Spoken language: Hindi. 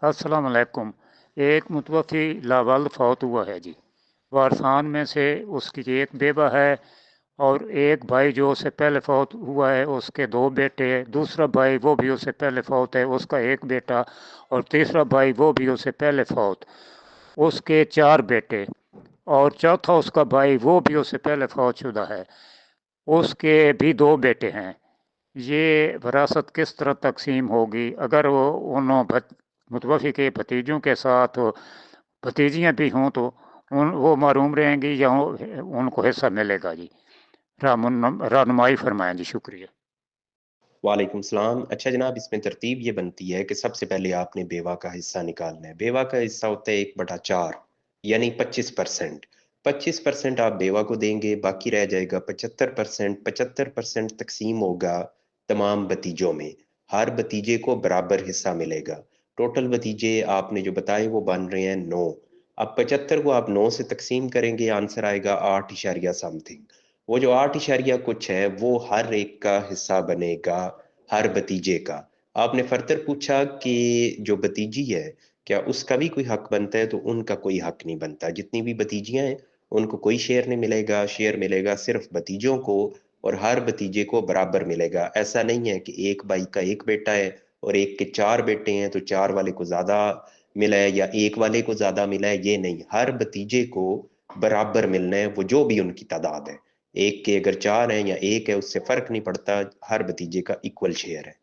अस्सलाम वालेकुम। एक मुतवफ़ी लावाल फौत हुआ है जी। वारसान में से उसकी एक बेवा है और एक भाई जो उससे पहले फौत हुआ है उसके दो बेटे, दूसरा भाई वो भी उससे पहले फौत है उसका एक बेटा, और तीसरा भाई वो भी उससे पहले फौत, उसके चार बेटे, और चौथा उसका भाई वो भी उससे पहले फौत शुदा है, उसके भी दो बेटे हैं। ये विरासत किस तरह तकसीम होगी? अगर वो मुतवफ़ी के भतीजों के साथ भतीजियाँ भी हों तो वो महरूम रहेंगी या उनको हिस्सा मिलेगा जी? रहनुमाई फरमाएं जी, शुक्रिया। वालेकुम सलाम। अच्छा जनाब, इसमें तरतीब ये बनती है कि सबसे पहले आपने बेवा का हिस्सा निकालना है। बेवा का हिस्सा होता है 1/4, यानी 25%। 25% आप बेवा को देंगे, बाकी रह जाएगा 75%। 75% तकसीम होगा तमाम भतीजों में, हर भतीजे को बराबर हिस्सा मिलेगा। टोटल भतीजे आपने जो बताए वो बन रहे हैं 9। अब 75 को आप 9 से तकसीम करेंगे, आंसर आएगा 8 इशारिया समथिंग। वो जो 8 इशारिया कुछ है वो हर एक का हिस्सा बनेगा, हर भतीजे का। आपने फर्दर पूछा कि जो भतीजी है क्या उसका भी कोई हक बनता है, तो उनका कोई हक नहीं बनता। जितनी भी भतीजियां हैं उनको कोई शेयर नहीं मिलेगा, शेयर मिलेगा सिर्फ भतीजों को, और हर भतीजे को बराबर मिलेगा। ऐसा नहीं है कि एक भाई का एक बेटा है और एक के चार बेटे हैं तो चार वाले को ज्यादा मिला है या एक वाले को ज्यादा मिला है, ये नहीं। हर भतीजे को बराबर मिलना है, वो जो भी उनकी तादाद है। एक के अगर चार है या एक है उससे फर्क नहीं पड़ता, हर भतीजे का इक्वल शेयर है।